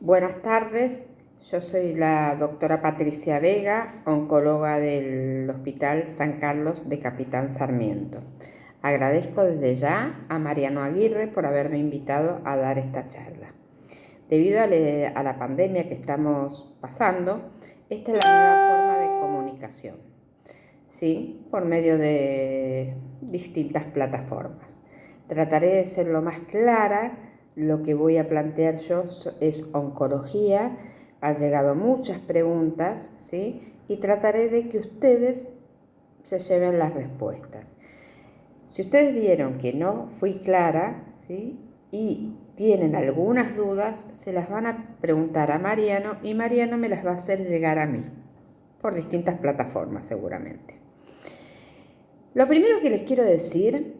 Buenas tardes, yo soy la doctora Patricia Vega, oncóloga del Hospital San Carlos de Capitán Sarmiento. Agradezco desde ya a Mariano Aguirre por haberme invitado a dar esta charla. Debido a la pandemia que estamos pasando, esta es la nueva forma de comunicación, ¿sí? Por medio de distintas plataformas. Trataré de ser lo más clara. Lo que voy a plantear yo es oncología. Han llegado muchas preguntas, ¿sí? Y trataré de que ustedes se lleven las respuestas. Si ustedes vieron que no fui clara, ¿sí? Y tienen algunas dudas, se las van a preguntar a Mariano y Mariano me las va a hacer llegar a mí, por distintas plataformas seguramente. Lo primero que les quiero decir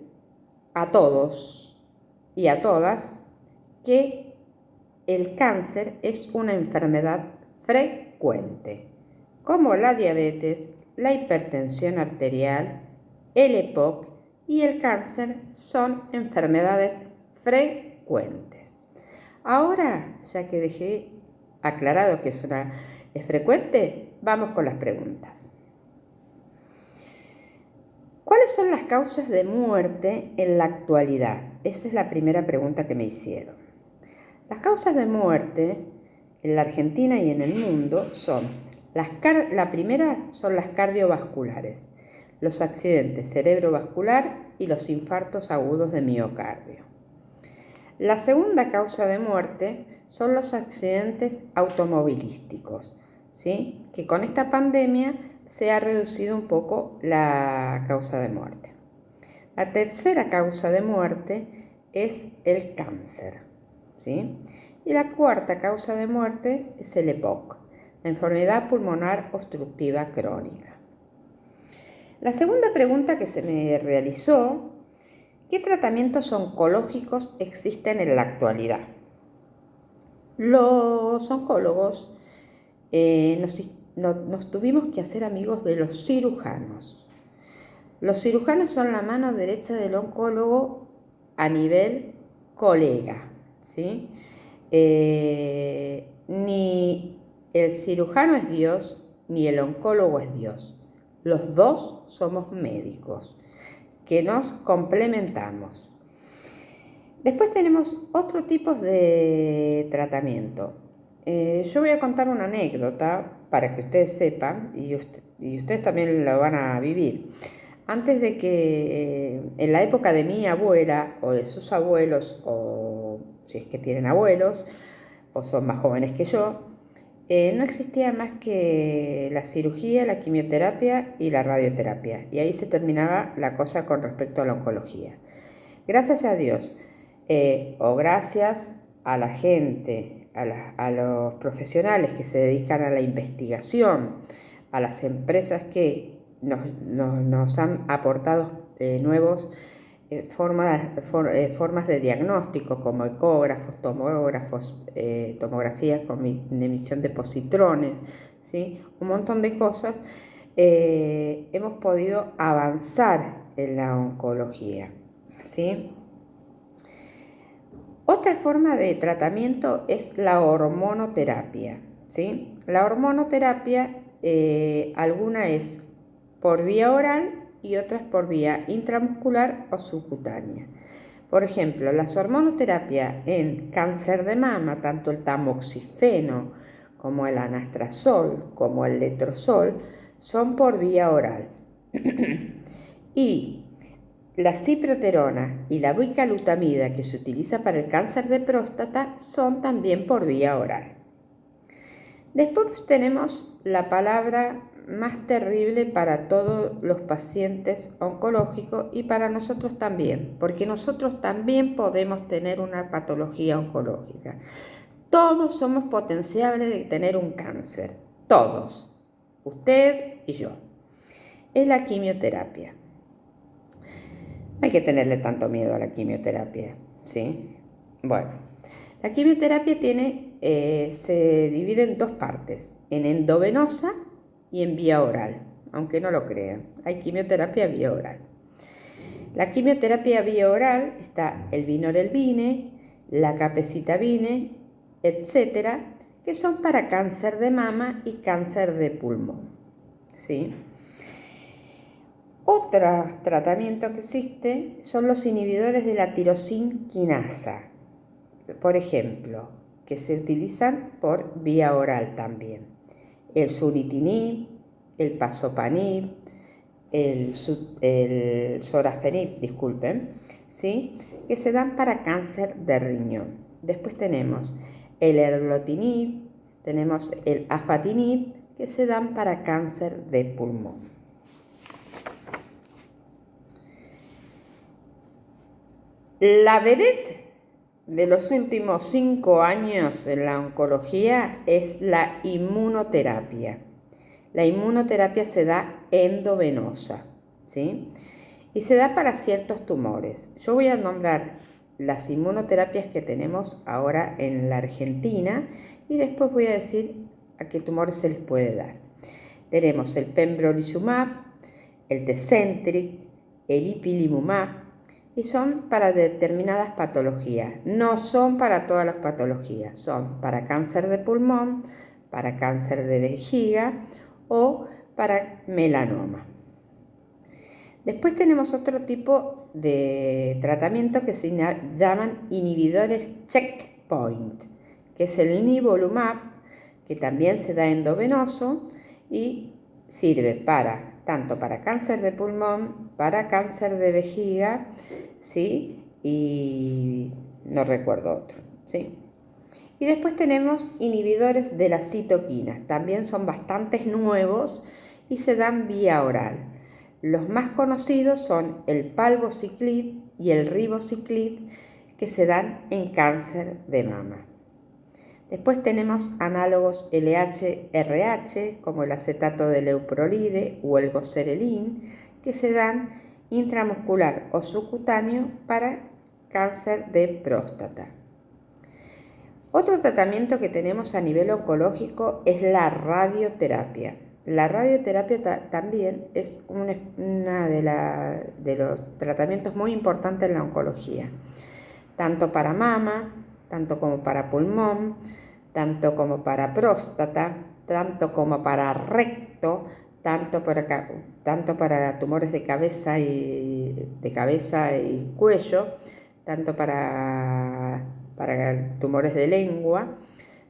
a todos y a todas que el cáncer es una enfermedad frecuente, como la diabetes, la hipertensión arterial, el EPOC y el cáncer son enfermedades frecuentes. Ahora, ya que dejé aclarado que es frecuente, vamos con las preguntas. ¿Cuáles son las causas de muerte en la actualidad? Esa es la primera pregunta que me hicieron. Las causas de muerte en la Argentina y en el mundo son, la primera son las cardiovasculares, los accidentes cerebrovascular y los infartos agudos de miocardio. La segunda causa de muerte son los accidentes automovilísticos, ¿sí? Que con esta pandemia se ha reducido un poco la causa de muerte. La tercera causa de muerte es el cáncer, ¿sí? Y la cuarta causa de muerte es el EPOC, la enfermedad pulmonar obstructiva crónica. La segunda pregunta que se me realizó: ¿qué tratamientos oncológicos existen en la actualidad? Los oncólogos nos tuvimos que hacer amigos de los cirujanos. Los cirujanos son la mano derecha del oncólogo a nivel colega, ¿sí? Ni el cirujano es Dios, ni el oncólogo es Dios. Los dos somos médicos que nos complementamos. Después tenemos otros tipos de tratamiento. Yo voy a contar una anécdota para que ustedes sepan y ustedes también lo van a vivir. Antes de que, en la época de mi abuela o de sus abuelos, o si es que tienen abuelos o son más jóvenes que yo, no existía más que la cirugía, la quimioterapia y la radioterapia. Y ahí se terminaba la cosa con respecto a la oncología. Gracias a Dios, o gracias a la gente, a los profesionales que se dedican a la investigación, a las empresas que nos han aportado nuevos formas de diagnóstico, como ecógrafos, tomógrafos, tomografías con emisión de positrones, ¿sí? Un montón de cosas. Hemos podido avanzar en la oncología, ¿sí? Otra forma de tratamiento es la hormonoterapia, ¿sí? La hormonoterapia, alguna es por vía oral y otras por vía intramuscular o subcutánea. Por ejemplo, las hormonoterapia en cáncer de mama, tanto el tamoxifeno como el anastrozol como el letrozol, son por vía oral. Y la ciproterona y la bicalutamida, que se utiliza para el cáncer de próstata, son también por vía oral. Después tenemos la palabra más terrible para todos los pacientes oncológicos y para nosotros también, porque nosotros también podemos tener una patología oncológica. Todos somos potenciales de tener un cáncer, todos, usted y yo. Es la quimioterapia. No hay que tenerle tanto miedo a la quimioterapia, ¿sí? Bueno, la quimioterapia se divide en dos partes, en endovenosa y en vía oral, aunque no lo crean. Hay quimioterapia vía oral. La quimioterapia vía oral está el vinorelbine, la capecitabine etcétera, que son para cáncer de mama y cáncer de pulmón, ¿sí? Otro tratamiento que existe son los inhibidores de la tirosina quinasa, por ejemplo, que se utilizan por vía oral también. El suritinib, el pazopanib, el sorafenib, disculpen, ¿sí? Que se dan para cáncer de riñón. Después tenemos el erlotinib, tenemos el afatinib, que se dan para cáncer de pulmón. La vedette de los últimos 5 años en la oncología es la inmunoterapia. La inmunoterapia se da endovenosa, ¿sí? Y se da para ciertos tumores. Yo voy a nombrar las inmunoterapias que tenemos ahora en la Argentina y después voy a decir a qué tumores se les puede dar. Tenemos el pembrolizumab, el Tecentriq, el ipilimumab, y son para determinadas patologías. No son para todas las patologías, son para cáncer de pulmón, para cáncer de vejiga o para melanoma. Después tenemos otro tipo de tratamiento que se llaman inhibidores checkpoint, que es el nivolumab, que también se da endovenoso y sirve tanto para cáncer de pulmón, para cáncer de vejiga, ¿sí? Y no recuerdo otro, ¿sí? Y después tenemos inhibidores de las citoquinas, también son bastantes nuevos y se dan vía oral. Los más conocidos son el palbociclib y el ribociclib, que se dan en cáncer de mama. Después tenemos análogos LH-RH, como el acetato de leuprolide o el goserelin, que se dan intramuscular o subcutáneo para cáncer de próstata. Otro tratamiento que tenemos a nivel oncológico es la radioterapia. La radioterapia también es uno de los tratamientos muy importantes en la oncología, tanto para mama, tanto como para pulmón, tanto como para próstata, tanto como para recto, tanto para tumores de cabeza y cuello, tanto para tumores de lengua,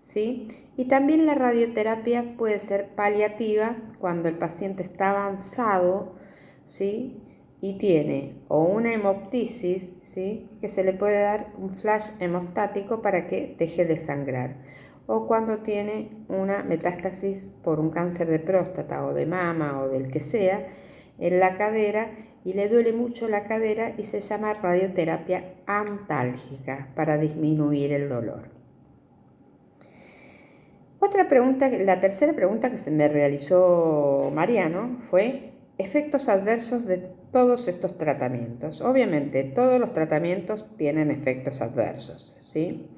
¿sí? Y también la radioterapia puede ser paliativa cuando el paciente está avanzado, ¿sí? Y tiene o una hemoptisis, ¿sí? Que se le puede dar un flash hemostático para que deje de sangrar, o cuando tiene una metástasis por un cáncer de próstata o de mama o del que sea en la cadera y le duele mucho la cadera y se llama radioterapia antálgica para disminuir el dolor. La tercera pregunta que se me realizó Mariano fue efectos adversos de todos estos tratamientos. Obviamente todos los tratamientos tienen efectos adversos, ¿sí?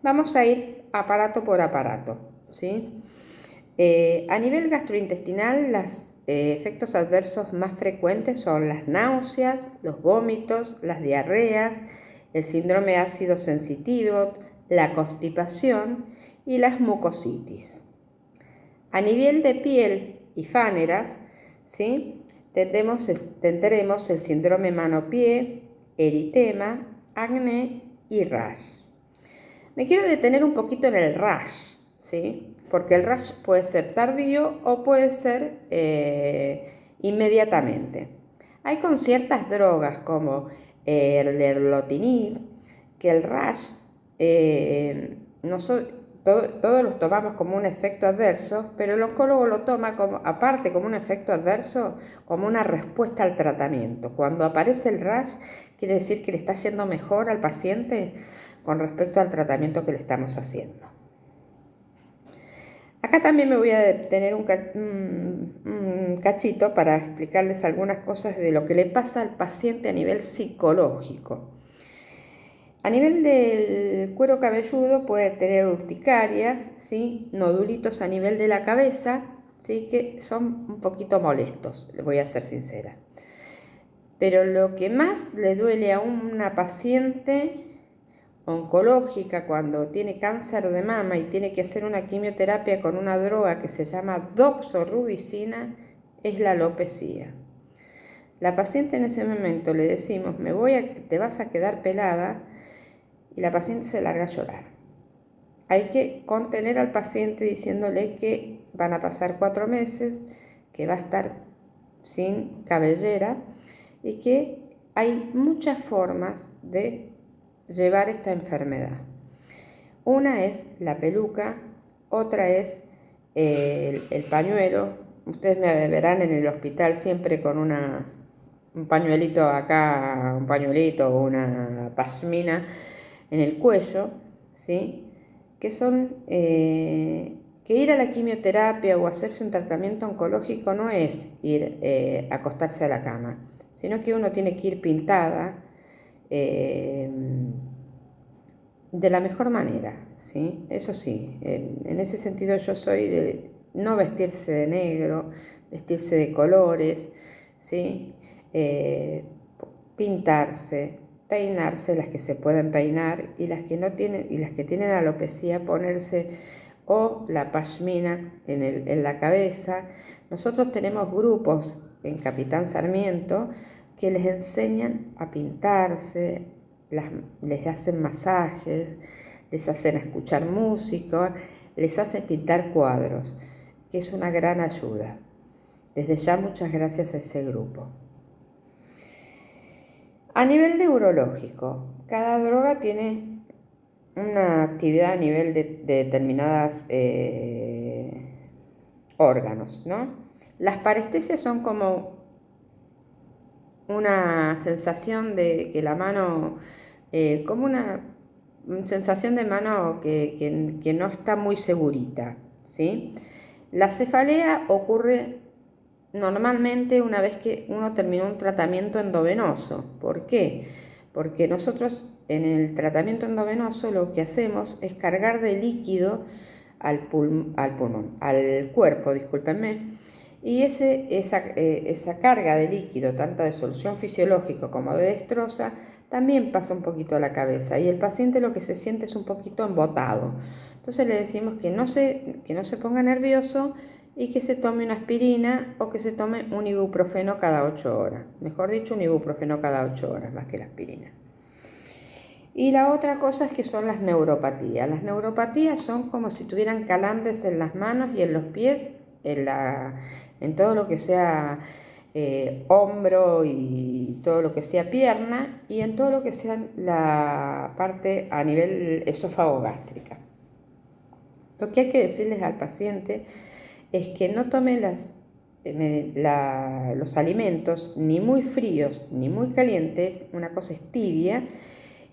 Vamos a ir aparato por aparato, ¿sí? A nivel gastrointestinal, los efectos adversos más frecuentes son las náuseas, los vómitos, las diarreas, el síndrome ácido sensitivo, la constipación y las mucositis. A nivel de piel y fáneras, ¿sí? tendremos el síndrome mano-pie, eritema, acné y rash. Me quiero detener un poquito en el rash, ¿sí? Porque el rash puede ser tardío o puede ser inmediatamente. Hay con ciertas drogas como el erlotinib, que el rash todos los tomamos como un efecto adverso, pero el oncólogo lo toma aparte como un efecto adverso, como una respuesta al tratamiento. Cuando aparece el rash, quiere decir que le está yendo mejor al paciente con respecto al tratamiento que le estamos haciendo. Acá también me voy a detener un cachito para explicarles algunas cosas de lo que le pasa al paciente a nivel psicológico. A nivel del cuero cabelludo puede tener urticarias, ¿sí? Nodulitos a nivel de la cabeza, ¿sí? Que son un poquito molestos, les voy a ser sincera. Pero lo que más le duele a una paciente oncológica, cuando tiene cáncer de mama y tiene que hacer una quimioterapia con una droga que se llama doxorubicina, es la alopecia. La paciente en ese momento le decimos, te vas a quedar pelada, y la paciente se larga a llorar. Hay que contener al paciente diciéndole que van a pasar 4 meses, que va a estar sin cabellera y que hay muchas formas de llevar esta enfermedad. Una es la peluca, otra es el pañuelo. Ustedes me verán en el hospital siempre con un pañuelito acá, un pañuelito o una pashmina en el cuello, ¿sí? Que son que ir a la quimioterapia o hacerse un tratamiento oncológico no es ir a acostarse a la cama, sino que uno tiene que ir pintada de la mejor manera, ¿sí? Eso sí, en ese sentido yo soy de no vestirse de negro, vestirse de colores, ¿sí? Pintarse, peinarse las que se pueden peinar, y las que no tienen, y las que tienen alopecia, ponerse o la pashmina en la cabeza. Nosotros tenemos grupos en Capitán Sarmiento que les enseñan a pintarse, les hacen masajes, les hacen escuchar música, les hacen pintar cuadros, que es una gran ayuda. Desde ya muchas gracias a ese grupo. A nivel neurológico, cada droga tiene una actividad a nivel de determinados órganos, ¿no? Las parestesias son como una sensación de que la mano, como una sensación de mano que no está muy segurita, ¿sí? La cefalea ocurre normalmente una vez que uno terminó un tratamiento endovenoso. ¿Por qué? Porque nosotros en el tratamiento endovenoso lo que hacemos es cargar de líquido al cuerpo, discúlpenme, y esa carga de líquido, tanto de solución fisiológica como de destroza, también pasa un poquito a la cabeza, y el paciente lo que se siente es un poquito embotado. Entonces le decimos que no se ponga nervioso y que se tome una aspirina o que se tome un ibuprofeno cada 8 horas. Mejor dicho, un ibuprofeno cada 8 horas más que la aspirina. Y la otra cosa es que son las neuropatías. Las neuropatías son como si tuvieran calambres en las manos y en los pies, en todo lo que sea hombro y todo lo que sea pierna, y en todo lo que sea la parte a nivel esófago gástrica. Lo que hay que decirles al paciente es que no tome los alimentos ni muy fríos ni muy calientes, una cosa es tibia,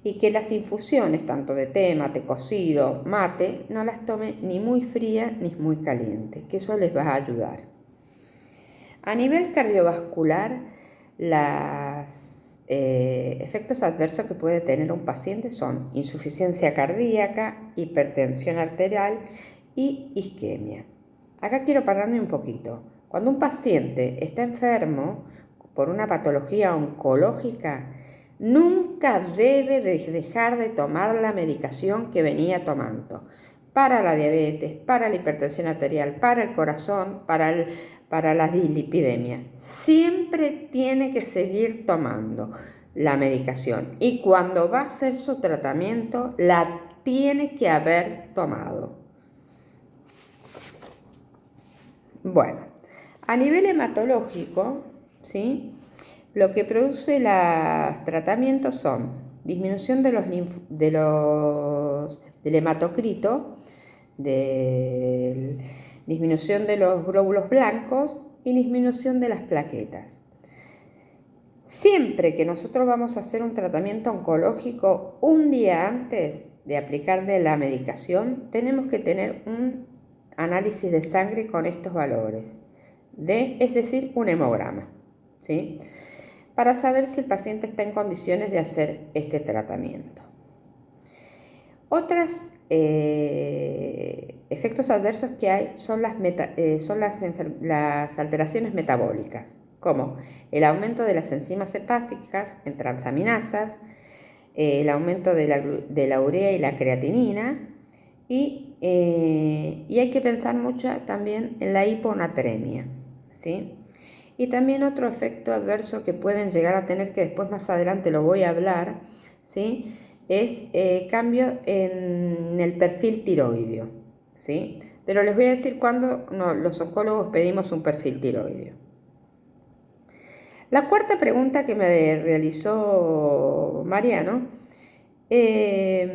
y que las infusiones, tanto de té, mate cocido, mate, no las tome ni muy fría ni muy caliente, que eso les va a ayudar. A nivel cardiovascular, los efectos adversos que puede tener un paciente son insuficiencia cardíaca, hipertensión arterial y isquemia. Acá quiero pararme un poquito. Cuando un paciente está enfermo por una patología oncológica, nunca debe dejar de tomar la medicación que venía tomando para la diabetes, para la hipertensión arterial, para el corazón, para la dislipidemia. Siempre tiene que seguir tomando la medicación, y cuando va a hacer su tratamiento la tiene que haber tomado. Bueno, a nivel hematológico, ¿sí? Lo que produce los tratamientos son disminución del hematocrito, disminución de los glóbulos blancos y disminución de las plaquetas. Siempre que nosotros vamos a hacer un tratamiento oncológico, un día antes de aplicarle la medicación, tenemos que tener un análisis de sangre con estos valores, es decir, un hemograma, ¿sí? Para saber si el paciente está en condiciones de hacer este tratamiento. Otros efectos adversos que hay son las alteraciones metabólicas, como el aumento de las enzimas hepáticas en transaminasas, el aumento de la urea y la creatinina, y hay que pensar mucho también en la hiponatremia, ¿sí? Y también otro efecto adverso que pueden llegar a tener, que después más adelante lo voy a hablar, ¿sí? Es cambio en el perfil tiroideo, ¿sí? Pero les voy a decir cuándo los oncólogos pedimos un perfil tiroideo. La cuarta pregunta que me realizó Mariano, ¿qué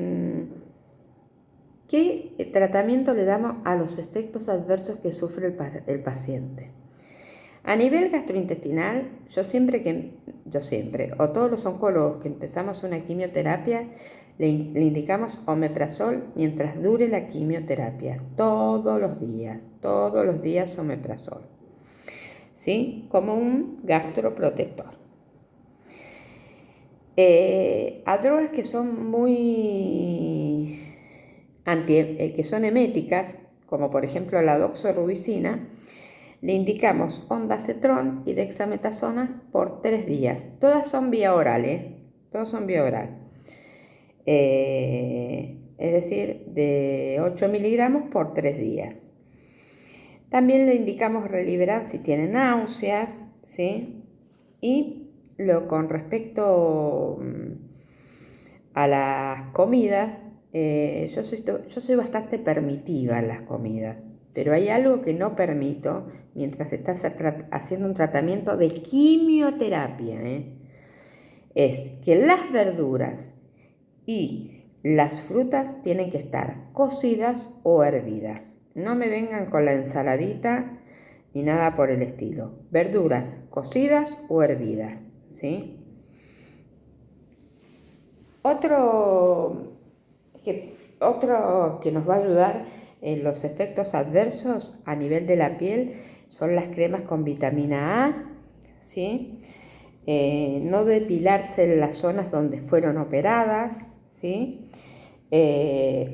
tratamiento le damos a los efectos adversos que sufre el paciente? A nivel gastrointestinal, yo siempre, o todos los oncólogos que empezamos una quimioterapia, le indicamos omeprazol mientras dure la quimioterapia, todos los días omeprazol, ¿sí? Como un gastroprotector. A drogas que son que son eméticas, como por ejemplo la doxorubicina, le indicamos ondansetron y dexametasona por 3 días. Todas son vía oral, Todas son vía oral. Es decir, de 8 miligramos por 3 días. También le indicamos Reliberan si tiene náuseas, ¿sí? Y con respecto a las comidas, yo soy bastante permitiva en las comidas, pero hay algo que no permito mientras estás haciendo un tratamiento de quimioterapia, es que las verduras y las frutas tienen que estar cocidas o hervidas. No me vengan con la ensaladita ni nada por el estilo. Verduras cocidas o hervidas, ¿sí? Otro que nos va a ayudar en los efectos adversos a nivel de la piel son las cremas con vitamina A, ¿sí? No depilarse en las zonas donde fueron operadas, ¿sí?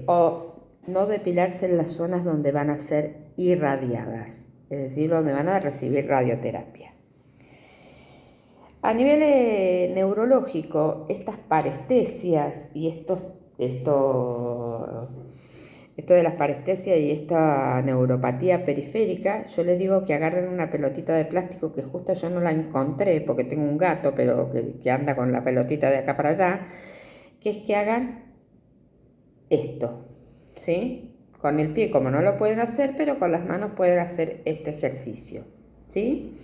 O no depilarse en las zonas donde van a ser irradiadas, es decir, donde van a recibir radioterapia. A nivel neurológico, estas parestesias y esto de las parestesias y esta neuropatía periférica, yo les digo que agarren una pelotita de plástico, que justo yo no la encontré porque tengo un gato, pero que anda con la pelotita de acá para allá, que es que hagan esto, ¿sí? Con el pie, como no lo pueden hacer, pero con las manos pueden hacer este ejercicio, ¿sí?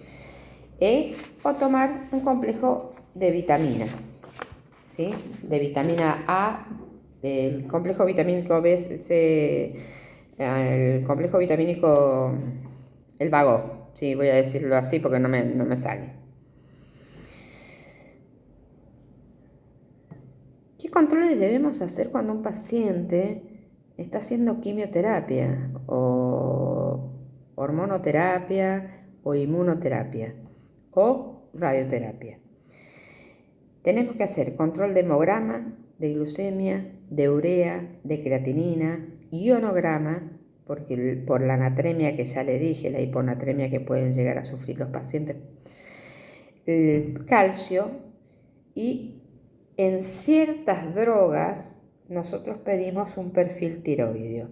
O tomar un complejo de vitamina, ¿sí? De vitamina A, el complejo vitamínico B, el complejo vitamínico, el vago, sí, voy a decirlo así porque no me sale. ¿Qué controles debemos hacer cuando un paciente está haciendo quimioterapia o hormonoterapia o inmunoterapia o radioterapia? Tenemos que hacer control de hemograma, de glucemia, de urea, de creatinina, ionograma, porque por la anatremia que ya le dije, la hiponatremia que pueden llegar a sufrir los pacientes, el calcio, y en ciertas drogas nosotros pedimos un perfil tiroideo.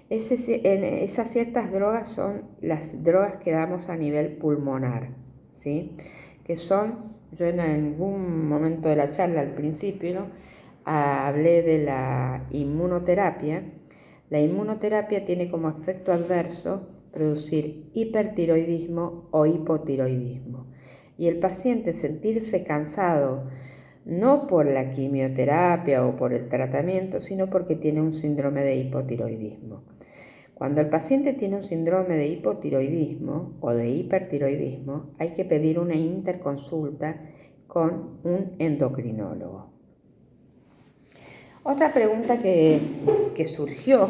Esas ciertas drogas son las drogas que damos a nivel pulmonar, ¿sí? Que son, yo en algún momento de la charla al principio, ¿no? Hablé de la inmunoterapia. La inmunoterapia tiene como efecto adverso producir hipertiroidismo o hipotiroidismo. Y el paciente sentirse cansado, no por la quimioterapia o por el tratamiento, sino porque tiene un síndrome de hipotiroidismo. Cuando el paciente tiene un síndrome de hipotiroidismo o de hipertiroidismo, hay que pedir una interconsulta con un endocrinólogo. Otra pregunta que surgió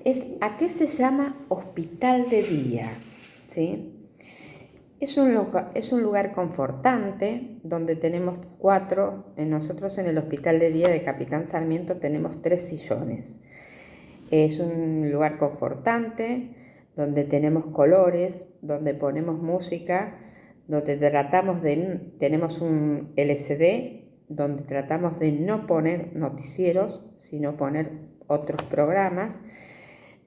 es ¿a qué se llama hospital de día? ¿Sí? Es un lugar confortante donde tenemos 4, nosotros en el hospital de día de Capitán Sarmiento tenemos 3 sillones. Es un lugar confortante donde tenemos colores, donde ponemos música, donde tenemos un LCD donde tratamos de no poner noticieros, sino poner otros programas,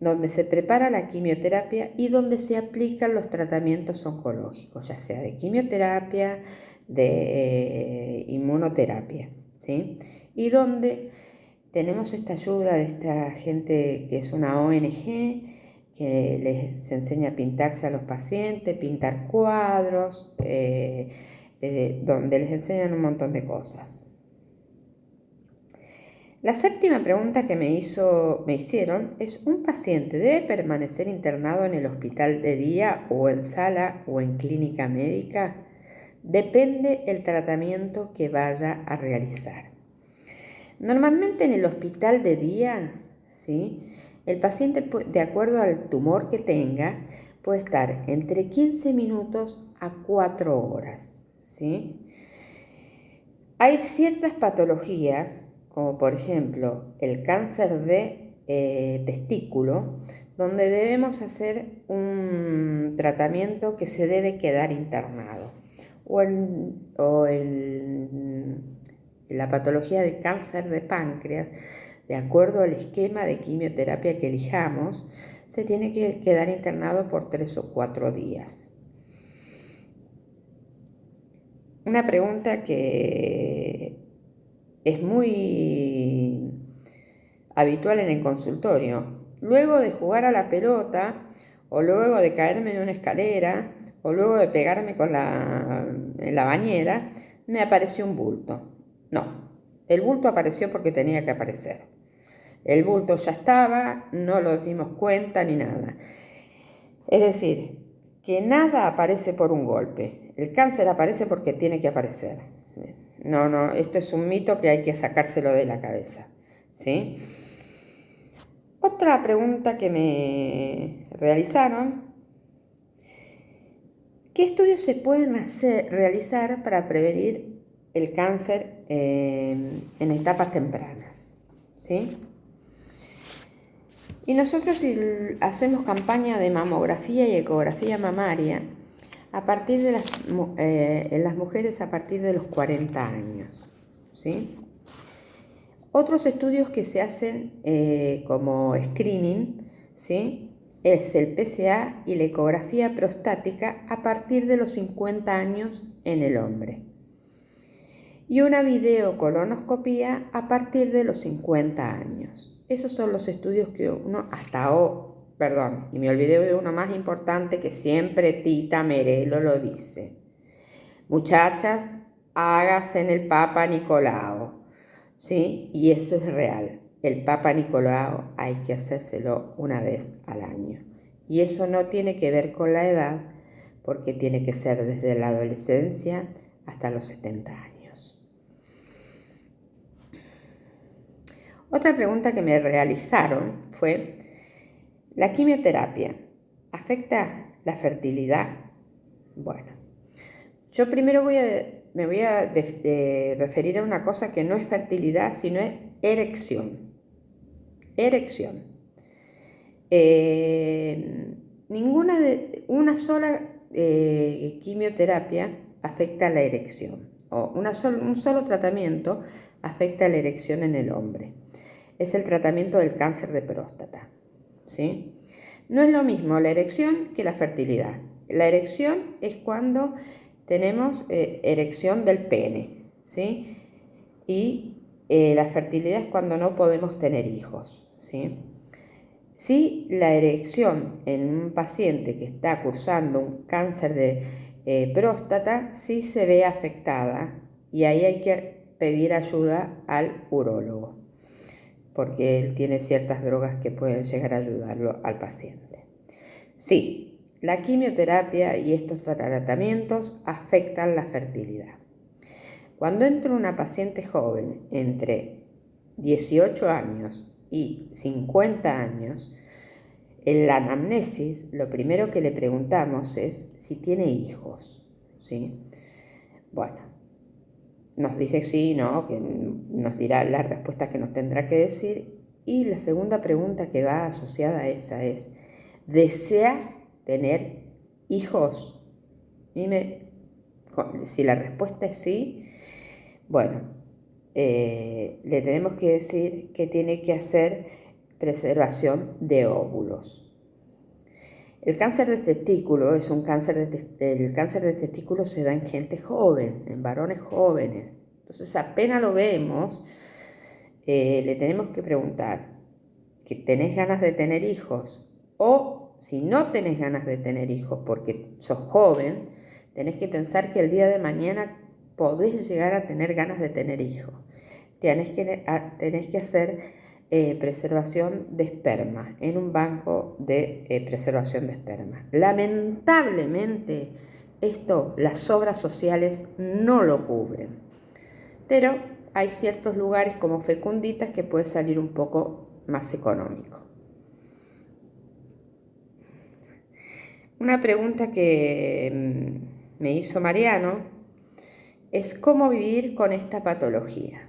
donde se prepara la quimioterapia y donde se aplican los tratamientos oncológicos, ya sea de quimioterapia, de inmunoterapia, ¿sí? Y donde tenemos esta ayuda de esta gente que es una ONG, que les enseña a pintarse a los pacientes, pintar cuadros, donde les enseñan un montón de cosas. La séptima pregunta que me hicieron es: ¿un paciente debe permanecer internado en el hospital de día o en sala o en clínica médica? Depende el tratamiento que vaya a realizar. Normalmente en el hospital de día, ¿sí?, el paciente, de acuerdo al tumor que tenga, puede estar entre 15 minutos a 4 horas, ¿sí? Hay ciertas patologías, como por ejemplo el cáncer de testículo, donde debemos hacer un tratamiento que se debe quedar internado. La patología del cáncer de páncreas, de acuerdo al esquema de quimioterapia que elijamos, se tiene que quedar internado por 3 o 4 días. Una pregunta que es muy habitual en el consultorio: luego de jugar a la pelota, o luego de caerme de una escalera, o luego de pegarme en la bañera, me apareció un bulto. No, el bulto apareció porque tenía que aparecer. El bulto ya estaba, no nos dimos cuenta ni nada. Es decir, que nada aparece por un golpe. El cáncer aparece porque tiene que aparecer. No, esto es un mito que hay que sacárselo de la cabeza, ¿sí? Otra pregunta que me realizaron: ¿qué estudios se pueden realizar para prevenir el cáncer en etapas tempranas? ¿Sí? Y nosotros hacemos campaña de mamografía y ecografía mamaria a partir de en las mujeres a partir de los 40 años, ¿sí? Otros estudios que se hacen como screening, ¿sí?, es el PSA y la ecografía prostática a partir de los 50 años en el hombre. Y una videocolonoscopía a partir de los 50 años. Esos son los estudios que uno y me olvidé de uno más importante que siempre Tita Merelo lo dice: muchachas, hágase en el Papa Nicolau, ¿sí? Y eso es real. El Papa Nicolau hay que hacérselo una vez al año. Y eso no tiene que ver con la edad, porque tiene que ser desde la adolescencia hasta los 70 años. Otra pregunta que me realizaron fue: ¿la quimioterapia afecta la fertilidad? Bueno, yo primero me voy a referir a una cosa que no es fertilidad, sino es erección. Erección. Una sola quimioterapia afecta la erección, o un solo tratamiento afecta la erección en el hombre. Es el tratamiento del cáncer de próstata, ¿sí? No es lo mismo la erección que la fertilidad. La erección es cuando tenemos erección del pene, ¿sí? Y la fertilidad es cuando no podemos tener hijos, ¿sí? Si la erección en un paciente que está cursando un cáncer de próstata, sí se ve afectada, y ahí hay que pedir ayuda al urólogo, porque él tiene ciertas drogas que pueden llegar a ayudarlo al paciente. Sí, la quimioterapia y estos tratamientos afectan la fertilidad. Cuando entra una paciente joven entre 18 años y 50 años, en la anamnesis lo primero que le preguntamos es si tiene hijos, ¿sí? Bueno, nos dice sí, no, que nos dirá la respuesta que nos tendrá que decir. Y la segunda pregunta que va asociada a esa es: ¿deseas tener hijos? Si la respuesta es sí, bueno, le tenemos que decir que tiene que hacer preservación de óvulos. El cáncer de testículo es un el cáncer de testículo se da en gente joven, en varones jóvenes. Entonces apenas lo vemos, le tenemos que preguntar que tenés ganas de tener hijos, o si no tenés ganas de tener hijos porque sos joven, tenés que pensar que el día de mañana podés llegar a tener ganas de tener hijos. Tenés que hacer preservación de esperma en un banco de preservación de esperma. Lamentablemente, esto las obras sociales no lo cubren, pero hay ciertos lugares como Fecunditas que puede salir un poco más económico. Una pregunta que me hizo Mariano es cómo vivir con esta patología.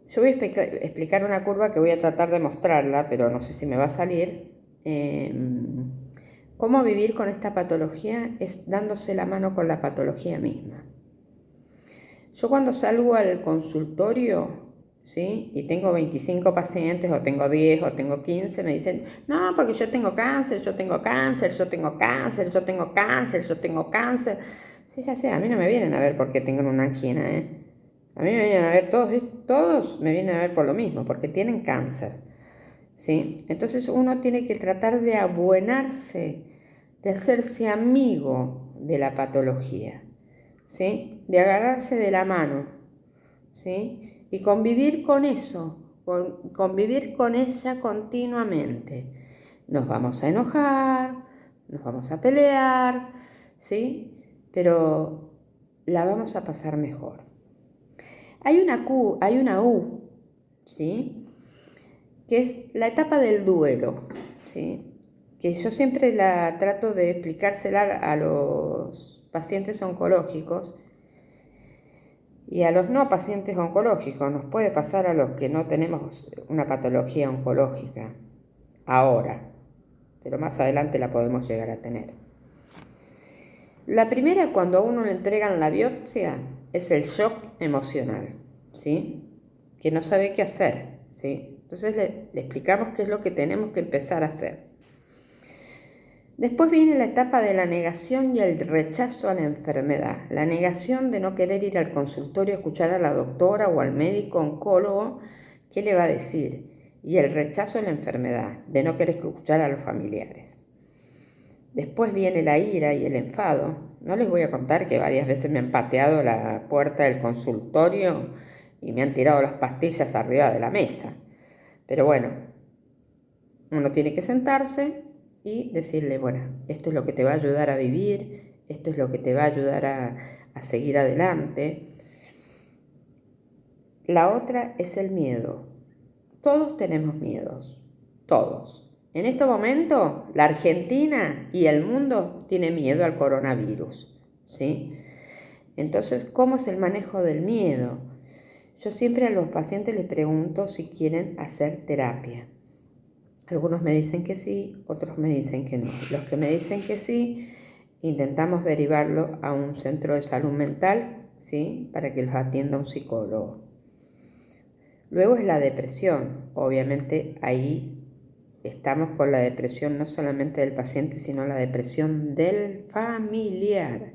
Yo voy a explicar una curva que voy a tratar de mostrarla, pero no sé si me va a salir. Cómo vivir con esta patología es dándose la mano con la patología misma. Yo cuando salgo al consultorio, ¿sí? Y tengo 25 pacientes, o tengo 10, o tengo 15, me dicen, no, porque yo tengo cáncer, yo tengo cáncer, yo tengo cáncer, yo tengo cáncer, yo tengo cáncer. Sí, ya sé, a mí no me vienen a ver porque tengo una angina, A mí me vienen a ver todos me vienen a ver por lo mismo, porque tienen cáncer, ¿sí? Entonces uno tiene que tratar de abuenarse, de hacerse amigo de la patología, ¿sí? De agarrarse de la mano, ¿sí? Y convivir con eso, convivir con ella continuamente. Nos vamos a enojar, nos vamos a pelear, ¿sí? Pero la vamos a pasar mejor. Hay una U, ¿sí? Que es la etapa del duelo, ¿sí? Que yo siempre la trato de explicársela a los pacientes oncológicos y a los no pacientes oncológicos. Nos puede pasar a los que no tenemos una patología oncológica ahora, pero más adelante la podemos llegar a tener. La primera, cuando a uno le entregan la biopsia, es el shock emocional, ¿sí? Que no sabe qué hacer, ¿sí? Entonces le explicamos qué es lo que tenemos que empezar a hacer. Después viene la etapa de la negación y el rechazo a la enfermedad. La negación de no querer ir al consultorio a escuchar a la doctora o al médico oncólogo qué le va a decir. Y el rechazo a la enfermedad, de no querer escuchar a los familiares. Después viene la ira y el enfado. No les voy a contar que varias veces me han pateado la puerta del consultorio y me han tirado las pastillas arriba de la mesa. Pero bueno, uno tiene que sentarse y decirle, bueno, esto es lo que te va a ayudar a vivir, esto es lo que te va a ayudar a seguir adelante. La otra es el miedo. Todos tenemos miedos, todos. En este momento, la Argentina y el mundo tienen miedo al coronavirus, ¿sí? Entonces, ¿cómo es el manejo del miedo? Yo siempre a los pacientes les pregunto si quieren hacer terapia. Algunos me dicen que sí, otros me dicen que no. Los que me dicen que sí, intentamos derivarlo a un centro de salud mental, ¿sí? Para que los atienda un psicólogo. Luego es la depresión. Obviamente ahí estamos con la depresión no solamente del paciente, sino la depresión del familiar.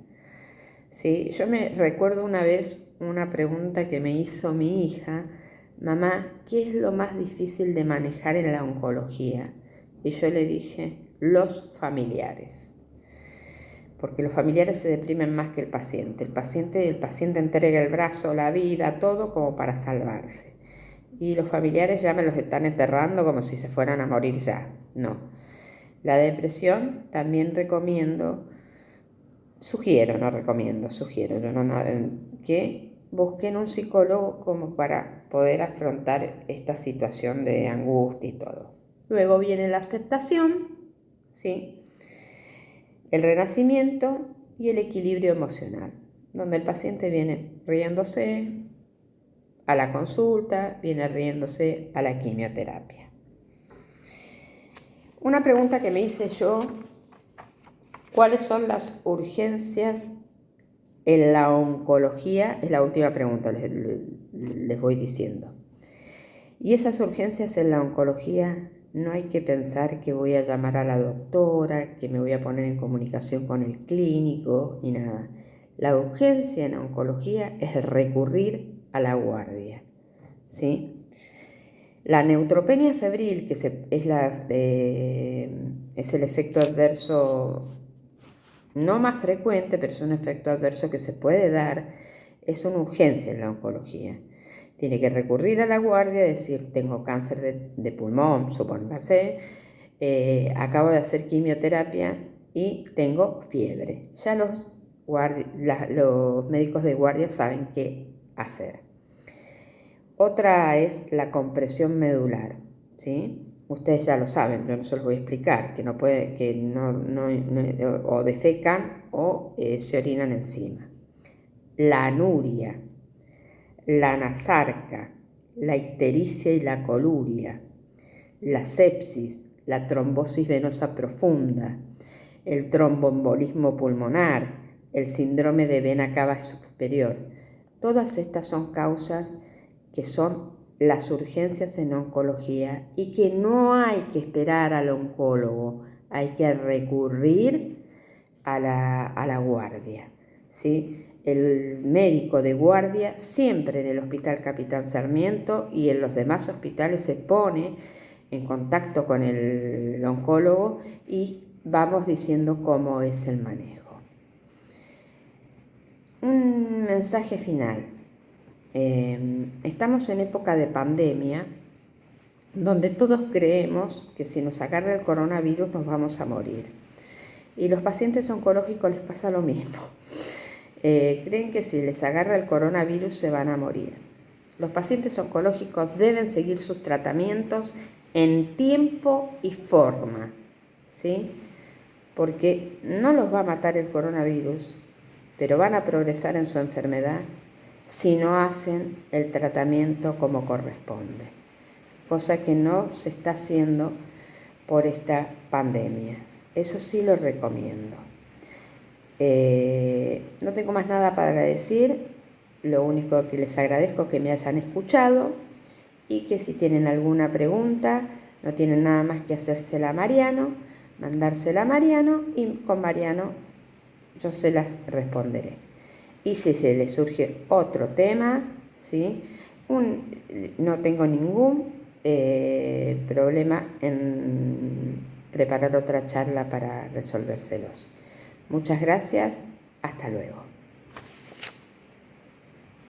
¿Sí? Yo me recuerdo una vez una pregunta que me hizo mi hija: mamá, ¿qué es lo más difícil de manejar en la oncología? Y yo le dije, los familiares. Porque los familiares se deprimen más que el paciente. El paciente entrega el brazo, la vida, todo como para salvarse. Y los familiares ya me los están enterrando como si se fueran a morir ya. No. La depresión también sugiero que busquen un psicólogo como para poder afrontar esta situación de angustia y todo. Luego viene la aceptación, ¿sí? El renacimiento y el equilibrio emocional, donde el paciente viene riéndose a la consulta, viene riéndose a la quimioterapia. Una pregunta que me hice yo: ¿cuáles son las urgencias En la oncología, es la última pregunta, les voy diciendo. Y esas urgencias en la oncología, no hay que pensar que voy a llamar a la doctora, que me voy a poner en comunicación con el clínico, ni nada. La urgencia en oncología es recurrir a la guardia, ¿sí? La neutropenia febril, que es el efecto adverso no más frecuente, pero es un efecto adverso que se puede dar, es una urgencia en la oncología. Tiene que recurrir a la guardia, decir, tengo cáncer de pulmón, supóngase, acabo de hacer quimioterapia y tengo fiebre. Ya los médicos de guardia saben qué hacer. Otra es la compresión medular, ¿sí? Ustedes ya lo saben, pero no se los voy a explicar, que o defecan o se orinan encima. La anuria, la nasarca, la ictericia y la coluria, la sepsis, la trombosis venosa profunda, el tromboembolismo pulmonar, el síndrome de vena cava superior. Todas estas son causas que son las urgencias en oncología y que no hay que esperar al oncólogo, hay que recurrir a la guardia, ¿sí? El médico de guardia siempre en el Hospital Capitán Sarmiento y en los demás hospitales se pone en contacto con el oncólogo y vamos diciendo cómo es el manejo. Un mensaje final. Estamos en época de pandemia donde todos creemos que si nos agarra el coronavirus nos vamos a morir. Y los pacientes oncológicos les pasa lo mismo. Creen que si les agarra el coronavirus se van a morir. Los pacientes oncológicos deben seguir sus tratamientos en tiempo y forma, ¿sí? Porque no los va a matar el coronavirus, pero van a progresar en su enfermedad si no hacen el tratamiento como corresponde, cosa que no se está haciendo por esta pandemia. Eso sí lo recomiendo. No tengo más nada para decir, lo único que les agradezco es que me hayan escuchado y que si tienen alguna pregunta no tienen nada más que hacérsela a Mariano, mandársela a Mariano y con Mariano yo se las responderé. Y si se les surge otro tema, ¿sí? No tengo ningún problema en preparar otra charla para resolvérselos. Muchas gracias, hasta luego.